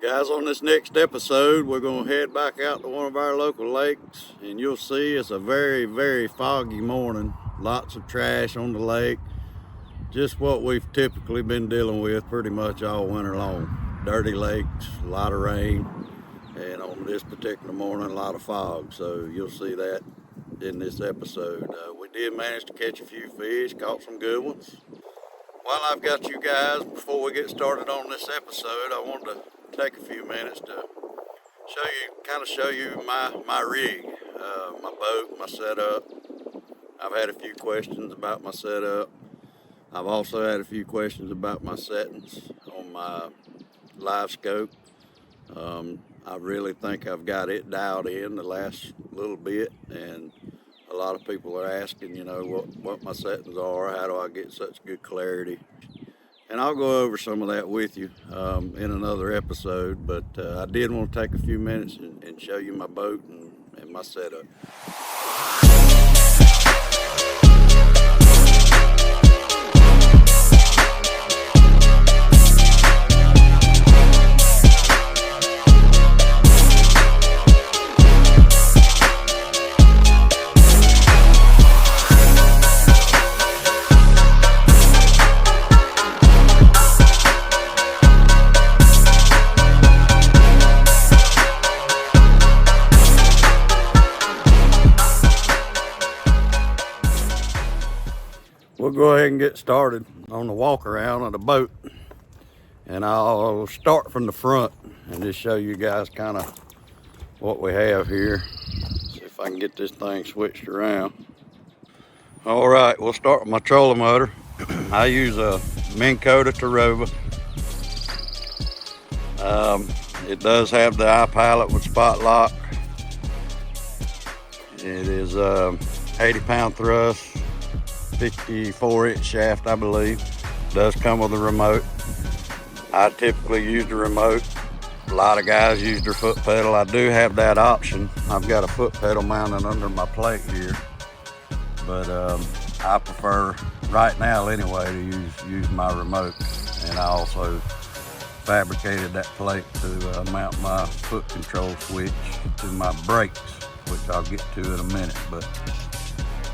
Guys, on this next episode, we're going to head back out to one of our local lakes, and you'll see it's a very, very foggy morning. Lots of trash on the lake. Just what we've typically been dealing with pretty much all winter long. Dirty lakes, a lot of rain, and on this particular morning, a lot of fog. So you'll see that in this episode. We did manage to catch a few fish, caught some good ones. While I've got you guys, before we get started on this episode, I wanted to take a few minutes to show you my rig, my boat, my setup. I've had a few questions about my setup. I've also had a few questions about my settings on my live scope. I really think I've got it dialed in the last little bit, and a lot of people are asking, what my settings are, how do I get such good clarity. And I'll go over some of that with you in another episode, but I did want to take a few minutes and show you my boat and my setup. We'll go ahead and get started on the walk around of the boat, and I'll start from the front and just show you guys kind of what we have here. See if I can get this thing switched around. All right, we'll start with my trolling motor. I use a Minn Kota Taroba. It does have the iPilot with spot lock. It is 80-pound thrust, 54-inch shaft, I believe. Does come with a remote. I typically use the remote. A lot of guys use their foot pedal. I do have that option. I've got a foot pedal mounted under my plate here, but I prefer right now anyway to use my remote. And I also fabricated that plate to mount my foot control switch to my brakes, which I'll get to in a minute. But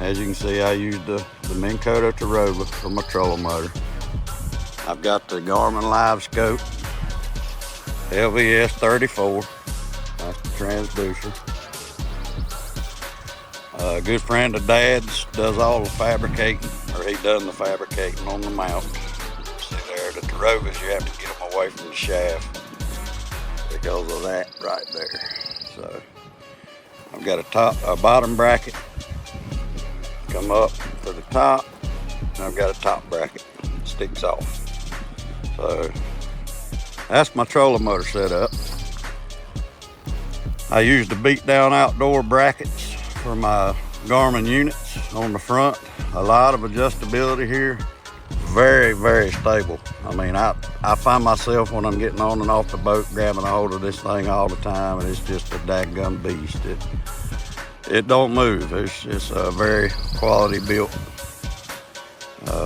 as you can see, I used the Minn Kota Taroba for my trolling motor. I've got the Garmin Live Scope LVS 34. That's the transducer. A good friend of Dad's does all the fabricating, or he done the fabricating on the mount. See there, the Tarobas, you have to get them away from the shaft because of that right there. So I've got a bottom bracket come up to the top, and I've got a top bracket that sticks off. So that's my trolling motor setup. I use the beat down outdoor brackets for my Garmin units on the front. A lot of adjustability here. Very, very stable. I mean, I find myself when I'm getting on and off the boat grabbing a hold of this thing all the time, and it's just a dadgum beast. It don't move. It's a very quality built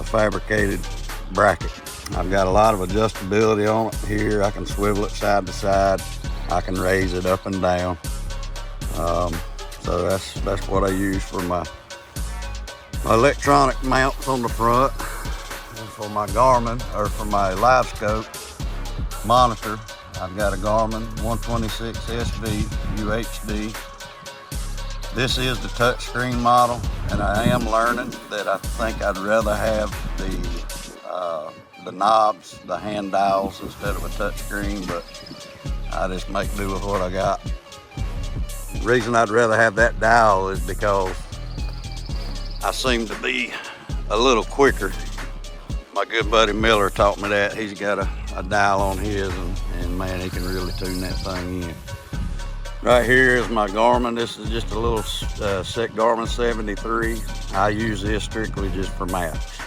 fabricated bracket. I've got a lot of adjustability on it here. I can swivel it side to side. I can raise it up and down. So that's what I use for my electronic mounts on the front. And for my Garmin, or for my live scope monitor, I've got a Garmin 126 SV UHD. This is the touchscreen model, and I am learning that I think I'd rather have the knobs, the hand dials, instead of a touchscreen, but I just make do with what I got. The reason I'd rather have that dial is because I seem to be a little quicker. My good buddy Miller taught me that. He's got a dial on his, and man, he can really tune that thing in. Right here is my Garmin. This is just a little set Garmin 73. I use this strictly just for maps.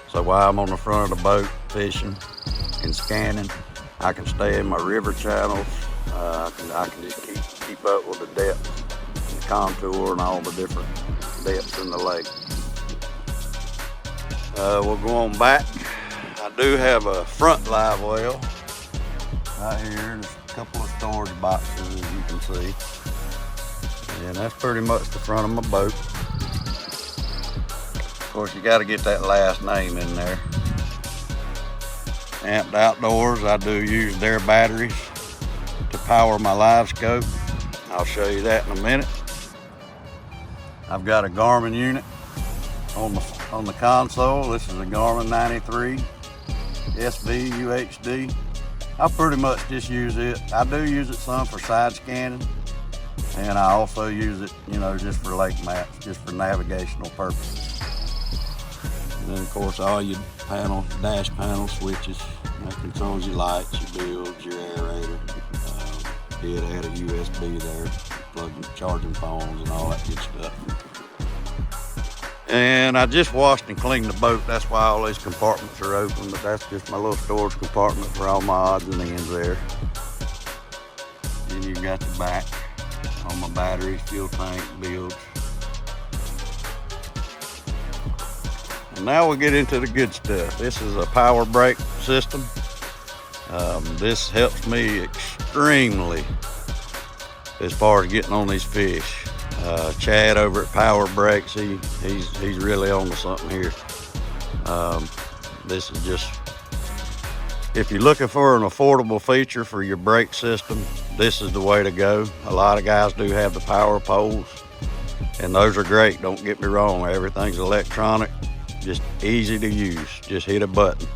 So while I'm on the front of the boat fishing and scanning, I can stay in my river channels. I can just keep up with the depth, and the contour, and all the different depths in the lake. We'll go on back. I do have a front live well Right here, there's a couple of storage boxes, as you can see. And that's pretty much the front of my boat. Of course, you got to get that last name in there. Amped Outdoors, I do use their batteries to power my live scope. I'll show you that in a minute. I've got a Garmin unit on the console. This is a Garmin 93 SV UHD. I pretty much just use it. I do use it some for side scanning, and I also use it, you know, just for lake maps, just for navigational purposes. And then of course all your dash panel switches, that controls your lights, your bilge, your aerator. Did add a USB there, plugging charging phones and all that good stuff. And I just washed and cleaned the boat. That's why all these compartments are open, but that's just my little storage compartment for all my odds and ends there. Then you've got the back, all my batteries, fuel tank, bilge. And now we'll get into the good stuff. This is a power brake system. This helps me extremely as far as getting on these fish. Chad over at Power Brakes, he's really on to something here. This is just, if you're looking for an affordable feature for your brake system, this is the way to go. A lot of guys do have the power poles, and those are great, don't get me wrong. Everything's electronic, just easy to use, just hit a button.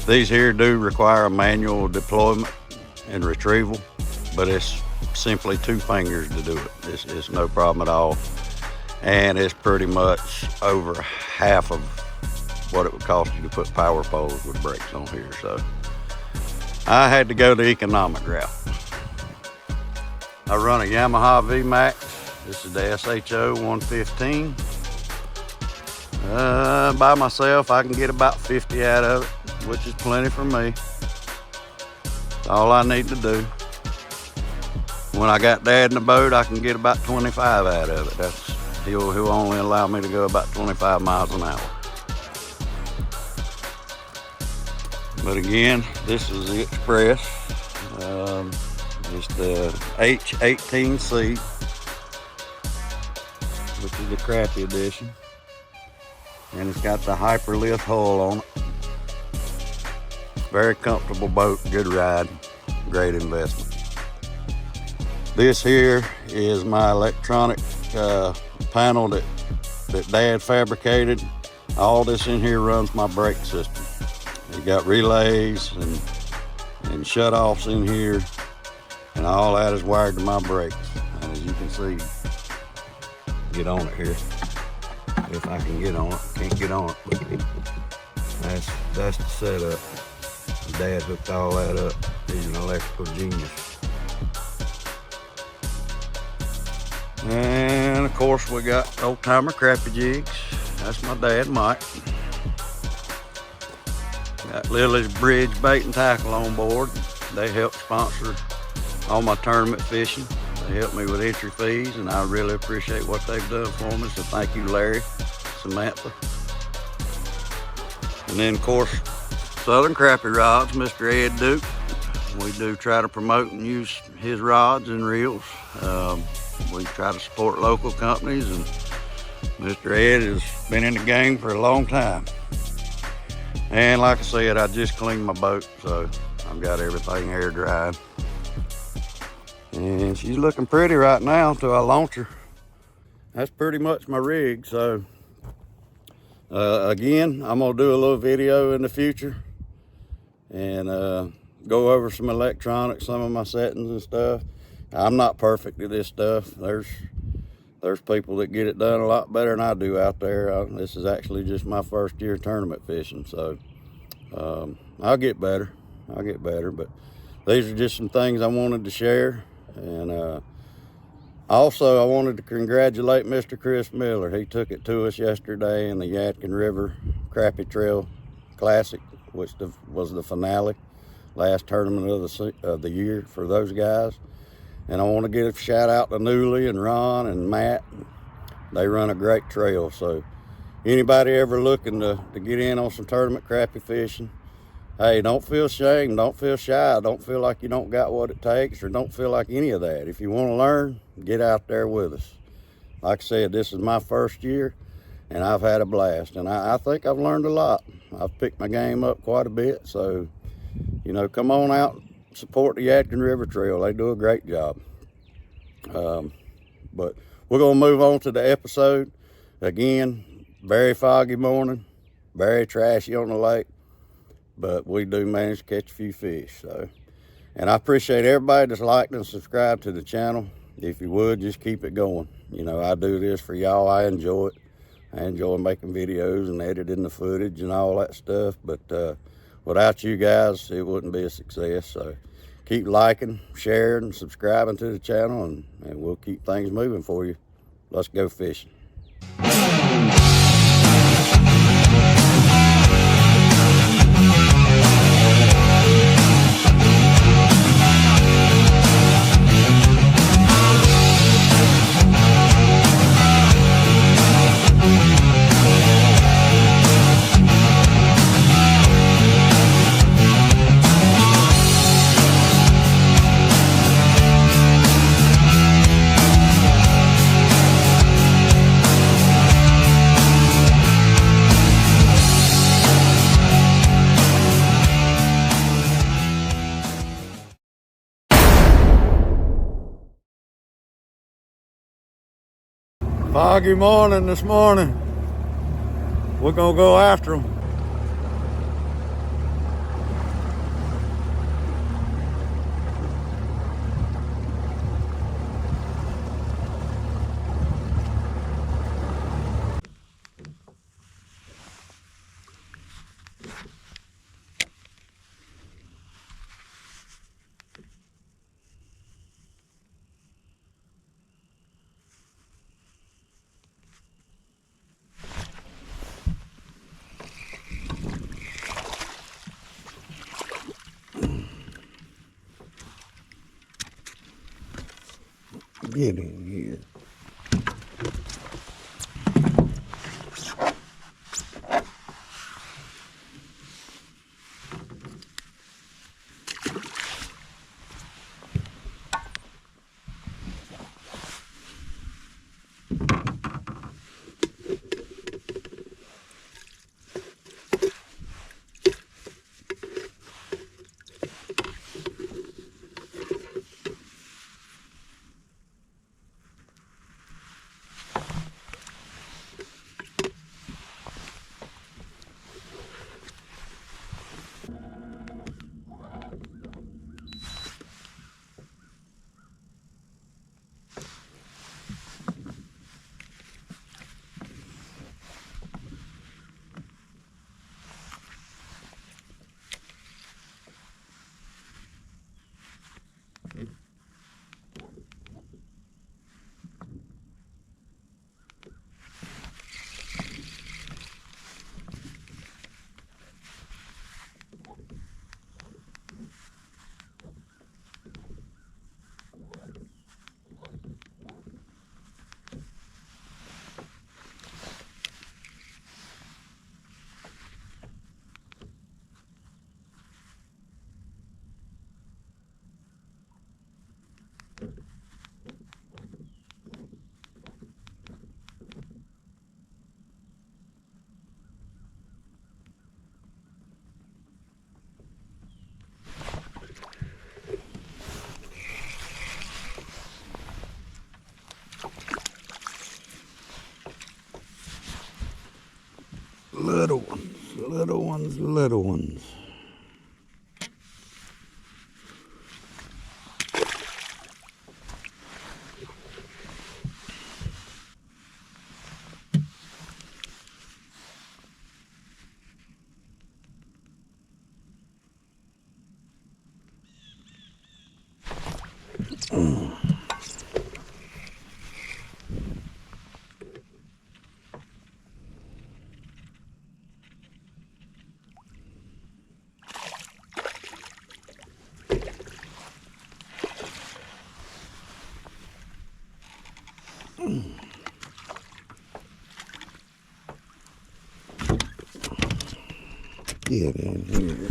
These here do require a manual deployment and retrieval, but it's simply 2 fingers to do it. It's no problem at all, and it's pretty much over half of what it would cost you to put power poles with brakes on here. So I had to go the economic route. I run a Yamaha VMAX. This is the SHO-115. By myself, I can get about 50 out of it, which is plenty for me. That's all I need to do. When I got Dad in the boat, I can get about 25 out of it. He'll only allow me to go about 25 miles an hour. But again, this is the Xpress. It's the H18C, which is the Crappie edition. And it's got the Hyperlift hull on it. Very comfortable boat, good ride, great investment. This here is my electronic panel that Dad fabricated. All this in here runs my brake system. You got relays and shut-offs in here, and all that is wired to my brakes. And as you can see, get on it here. If I can get on it, can't get on it. That's the setup. Dad hooked all that up. He's an electrical genius. And of course we got old timer crappie jigs. That's my dad, Mike. Got Lily's Bridge Bait and Tackle on board. They help sponsor all my tournament fishing. They help me with entry fees, and I really appreciate what they've done for me. So thank you, Larry, Samantha. And then of course, Southern Crappie Rods, Mr. Ed Duke. We do try to promote and use his rods and reels. We try to support local companies, and Mr. Ed has been in the game for a long time. And like I said, I just cleaned my boat, so I've got everything air dried. And she's looking pretty right now until I launch her. That's pretty much my rig. So again, I'm gonna do a little video in the future and go over some electronics, some of my settings and stuff. I'm not perfect at this stuff. There's people that get it done a lot better than I do out there. This is actually just my first year tournament fishing, so I'll get better. But these are just some things I wanted to share. And also, I wanted to congratulate Mr. Chris Miller. He took it to us yesterday in the Yadkin River Crappie Trail Classic, which was the finale, last tournament of the year for those guys. And I want to give a shout out to Newly and Ron and Matt. They run a great trail. So anybody ever looking to get in on some tournament crappie fishing, Hey, don't feel shame, don't feel shy, don't feel like you don't got what it takes, or don't feel like any of that. If you want to learn, get out there with us. Like I said, this is my first year, and I've had a blast, and I think I've learned a lot. I've picked my game up quite a bit, so, you know, come on out, support the Yadkin River Trail. They do a great job. But we're going to move on to the episode. Again, very foggy morning, very trashy on the lake, but we do manage to catch a few fish. So, and I appreciate everybody that's liked and subscribed to the channel. If you would, just keep it going. You know, I do this for y'all. I enjoy it. I enjoy making videos and editing the footage and all that stuff. But without you guys, it wouldn't be a success. So keep liking, sharing, subscribing to the channel, and we'll keep things moving for you. Let's go fishing. Foggy morning this morning. We're gonna go after them. Get in here. Little ones, little ones, little ones. Get in here.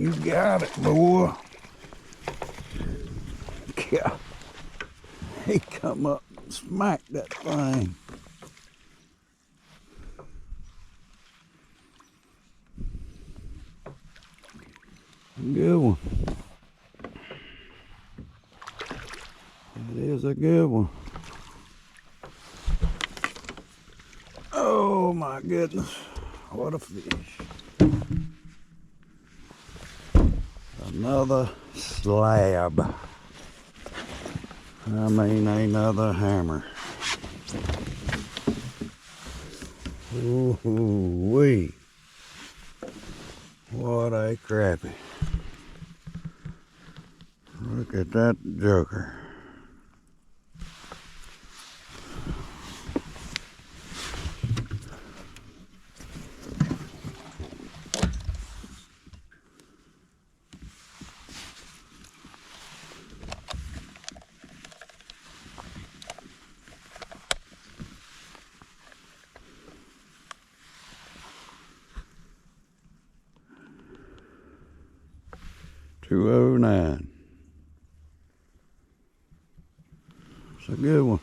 You got it, boy. Yeah. He come up and smacked that thing. Good one. It is a good one. Oh my goodness. What a fish. Another slab. I mean, another hammer. Ooh-wee. What a crappie. Look at that joker. $2.09. It's a good one.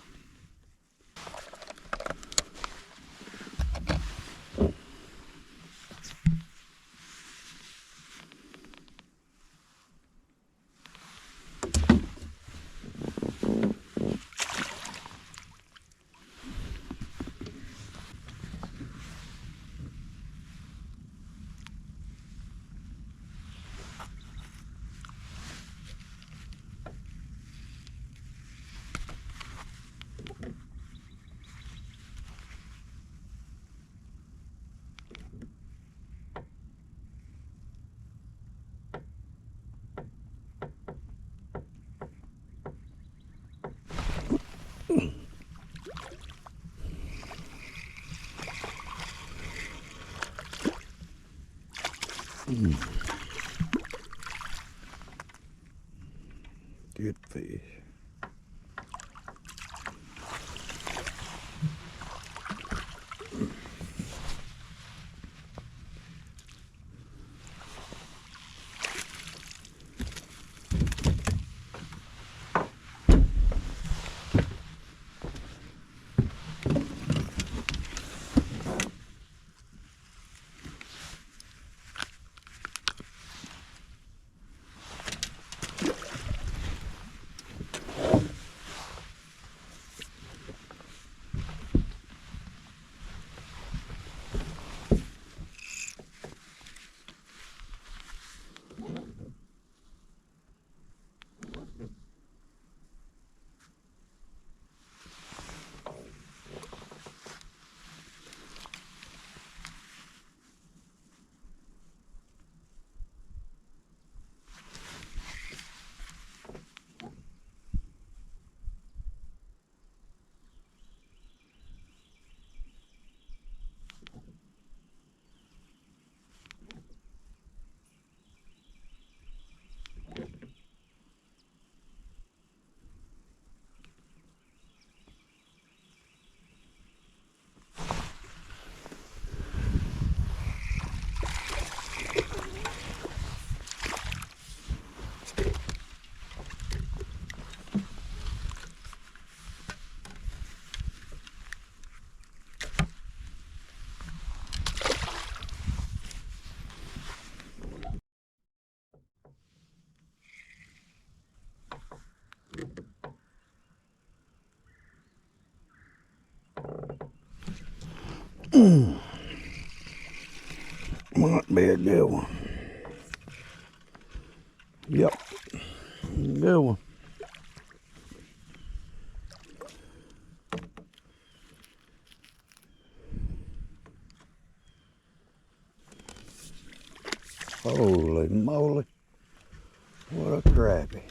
Good fish. Might be a good one. Yep, good one. Holy moly, what a crappie.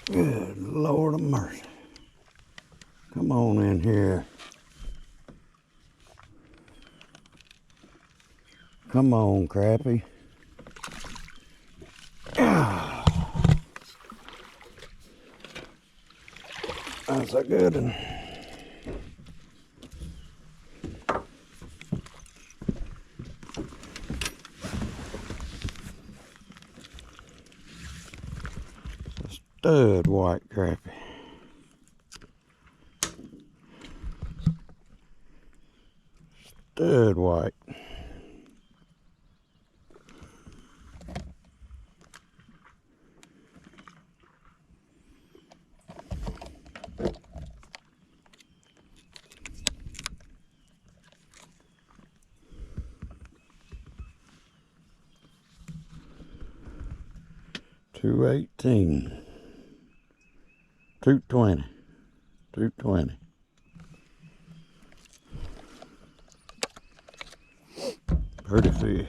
Good Lord of mercy. Come on in here. Come on, crappie. That's a good one. Stud white crappie. Stud white. $2.18. $2.20. $2.20. Pretty fish.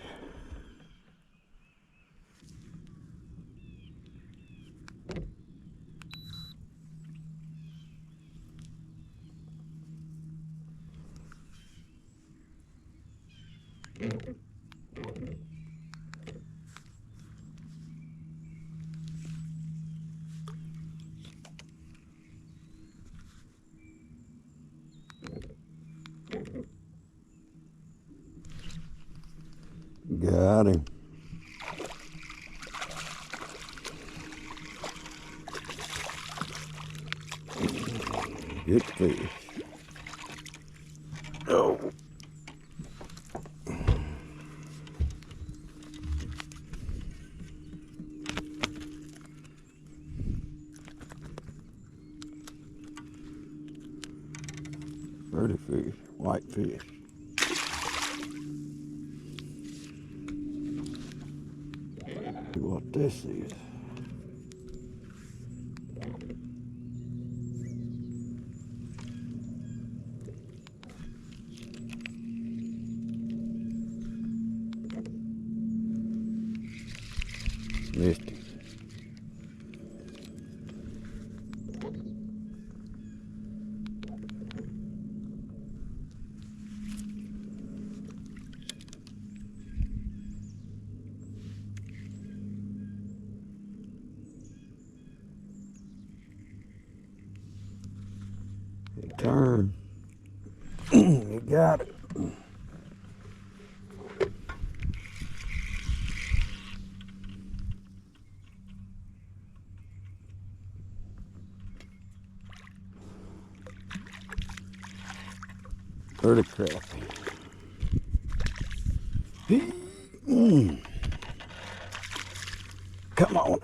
Got him. Good fish. Oh. Pretty fish, white fish. See what this is. Missed it. Turn. You got it. Pretty crappie. Come on.